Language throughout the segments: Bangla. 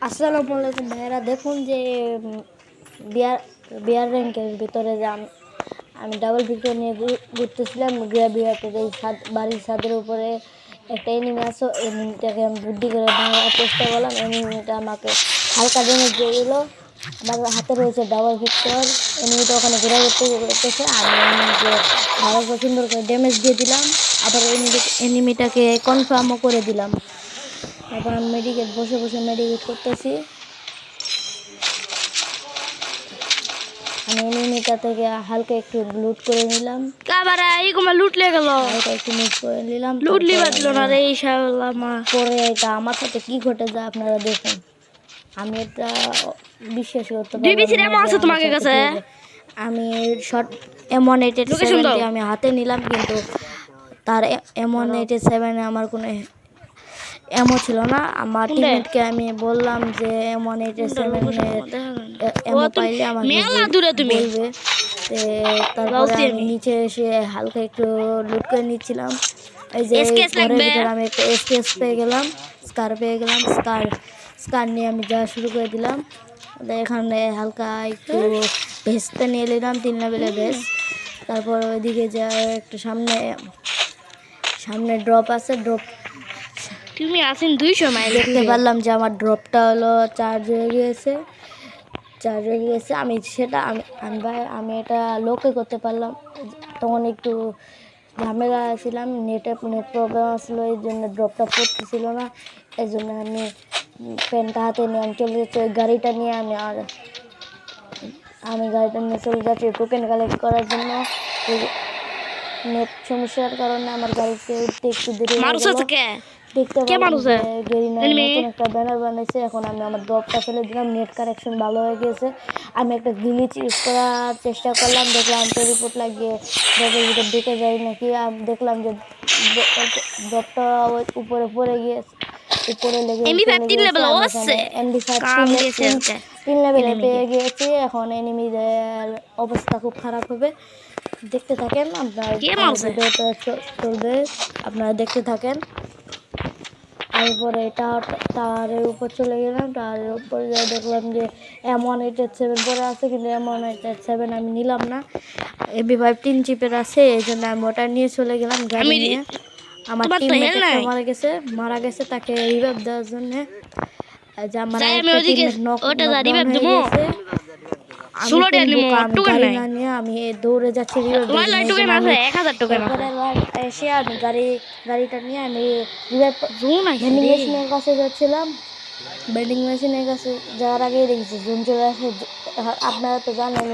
আসসালামু আলাইকুম ভাইরা। দেখুন যে বিয়ার বিয়ার র্যাঙ্কের ভিতরে যে আমি ডাবল ভিক্টর নিয়ে ঘুরতেছিলাম গ্র্যাভিয়াটের এই বাড়ির ছাদের উপরে একটা এনিমি আসো। এনিমিটাকে আমি বুদ্ধি করে ভাঙার চেষ্টা করলাম। এনিমিটা আমাকে হালকা ড্যামেজ দিয়ে দিল। আমার হাতে রয়েছে ডাবল ভিক্টর। এনিমিটা ওখানে ঘোরাঘুরতেছে। আমি এনিমিকে ভালো করে সুন্দর করে ড্যামেজ দিয়ে দিলাম। আবার এনিমিটাকে কনফার্মও করে দিলাম। তারপর আমি মেডিকেট বসে বসে মেডিকেট করতেছি। আমি এনিমিটা থেকে হালকা একটু লুট করে নিলাম। কাবারা এইগুলা লুটলে গেল, হালকা একটু লুট করে নিলাম। লুটলি বাদলো না রে ইনশাআল্লাহ। মা পরে এটা আমার সাথে কি ঘটে যায় আপনারা দেখুন। আমি এটা বিশ্বাস করতে পারলাম না যে তোমাকে কাছে আমি শর্ট M187 আমি হাতে নিলাম, কিন্তু তার M187 আমার কোনো এমও ছিল না। আমার টিমমেটকে আমি বললাম যে M187 এমও পাইলে আমাকে বলবে। তারপরে আমি নিচে এসে হালকা একটু লুট করে নিচ্ছিলাম। এই যে ঘরের ভিতরে আমি একটা SKS পেয়ে গেলাম, স্কার পেয়ে গেলাম। স্কার নিয়ে আমি যাওয়া শুরু করে দিলাম। এখানে হালকা একটু ভেস্টটা নিয়ে নিলাম, 3 লেভেলের ভেস্ট। তারপর ওইদিকে যা একটু সামনে ড্রপ আছে। ড্রপ তুমি আসেন 200 মাইল দেখতে পারলাম যে আমার ড্রপটা হলো চার্জ হয়ে গিয়েছে। আমি এটা লোকে করতে পারলাম। তখন একটু ঝামেলা ছিলাম, নেট প্রবলেম আসলো, এই জন্য ড্রপটা পড়তেছিল না। এই জন্য আমি পেনটা হাতে নিয়ে আমি চলে যাচ্ছি ওই গাড়িটা নিয়ে। আমি গাড়িটা নিয়ে চলে যাচ্ছি টোকেন কালেক্ট করার জন্য। নেট সমস্যার কারণে আমার গাড়িতে উঠতে একটু দেরি হয়ে গেল। দেখতে পাচ্ছি যে গেরিনা নতুন একটা ব্যানার বানাইছে। এখন আমি আমার ড্রপটা ফেলে দিলাম। নেট কানেকশন ভালো হয়ে গেছে। আমি একটা গ্লিচ ইউজ করার চেষ্টা করলাম, দেখলাম তো রিপোর্ট লাগিয়ে ড্রপের ভিতর ঢুকে যায় নাকি। আমি দেখলাম যে ড্রপটা উপরে পড়ে গিয়েছে, উপরে লেগে MB5 3 লেভেলে পেয়ে গিয়েছি। এখন এনিমিদের অবস্থা খুব খারাপ হবে। দেখতে থাকেন, আপনার ভিডিওটা চলবে, আপনারা দেখতে থাকেন। আমি পরে টাওয়ারের উপর চলে গেলাম। টাওয়ারের উপর যাই দেখলাম যে M187 পরে আছে, কিন্তু M187 আমি নিলাম না। MB5 3 চিপের আছে, এই জন্য আমি ওটা নিয়ে চলে গেলাম গাড়ি নিয়ে। আমার টিমমেট একটা মারা গেছে, তাকে রিভাইভ দেওয়ার জন্য। আমার একটা টিমমেট নকডাউন হয়ে গেছে। আমি গাড়ি না নিয়ে আমি দৌড়ে যাচ্ছি এসে আমি গাড়িটা নিয়ে আমি ভেন্ডিং মেশিনের কাছে যাচ্ছিলাম। ভেন্ডিং মেশিনের কাছে যাওয়ার আগে দেখেছি জোন চলে আসে। আপনারা তো জানেন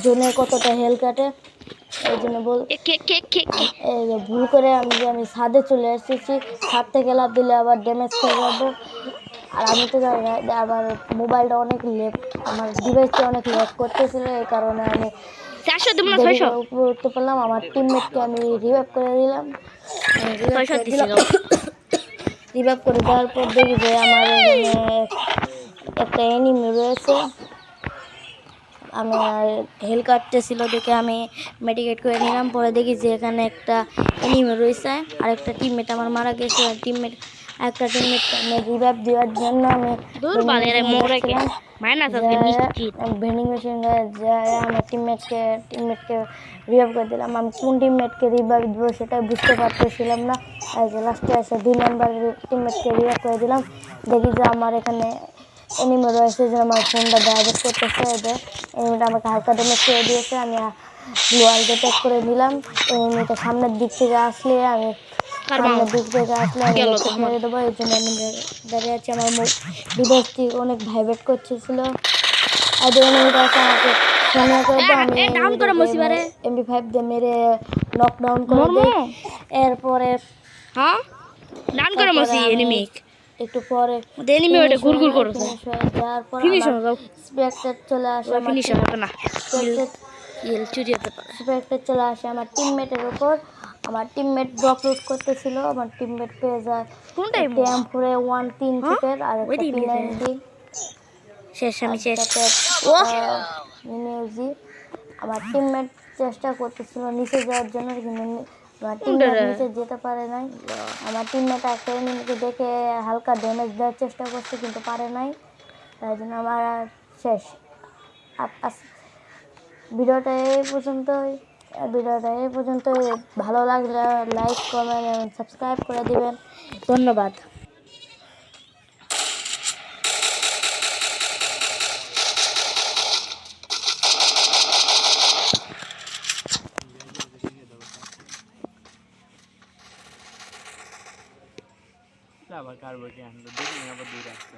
জোনের কতটা হেল কাটে। এই জন্য ভুল করে আমি ছাদে চলে এসেছি। ছাদ থেকে লাফ দিলে আবার ড্যামেজ খেয়ে যাবো। আর আমি তো জানি না, আমার মোবাইলটা অনেক আমার ডিভাইসটা অনেক ল্যাগ করতেছিল। এই কারণে আমি উঠতে পারলাম। আমার টিমমেটকে আমি রিভাইভ করে দিলাম। রিভাইভ করে দেওয়ার পর দেখি যে আমার এখানে একটা এনিমি রয়েছে। আমার হেল কাটতেছিল দেখে আমি মেডিকেট করে নিলাম। পরে দেখি যে এখানে একটা এনিমি রয়েছে, আর একটা টিমমেট আমার মারা গেছে। আর একটা টিমমেটকে আমি রিভাইভ দেওয়ার জন্য আমি ভেন্ডিং মেশিন যায় আমার টিমমেটকে রিভাইভ করে দিলাম। আমি কোন টিমমেটকে রিভাইভ দেবো সেটাই বুঝতে পারতেছিলাম না। লাস্টে এসে 2 নম্বরের টিমমেটকে রিভাইভ করে দিলাম। দেখি যে আমার এখানে এনিমি রয়েছে, যে আমার ফোনটা ডাইভার্ট করতেছে। এনিমিটা আমাকে হালকা ড্যামেজ করে দিয়েছে। আমি গ্লোয়াল ট্যাগ করে নিলাম। এনিমিটা সামনের দিক থেকে আসলে আমি মেরে দেবো। এই জন্য আমি দাঁড়িয়ে আছি। আমার ডিভাইসটি অনেক ভাইব্রেট করতেছিল। আর এনিমিটা আমাকে সামনে করে দেবো। আমি MB5 দিয়ে মেরে নকডাউন করে দিই। এরপরে একটু পরে চলে আসে আমার টিমমেটের উপর। আমার টিমমেট ড্রপ লুট করতেছিল। আমার টিমমেট পেয়ে যায় M4 1-3 চিপের আর একটা P90 আমার টিমমেট চেষ্টা করতেছিল নিচে যাওয়ার জন্য, কিন্তু আমার টিমমেট নিচে যেতে পারে নাই। আমার টিমমেট একটা এনিমিকে দেখে হালকা ড্যামেজ দেওয়ার চেষ্টা করছে, কিন্তু পারে নাই। তাই জন্য আমার আর শেষ। ভিডিওটা এই পর্যন্তই। ভালো লাগলে লাইক কমেন্ট এবং সাবস্ক্রাইব করে দিবেন। ধন্যবাদ। আবার কার বকে আনলো দেখি আবার দূরে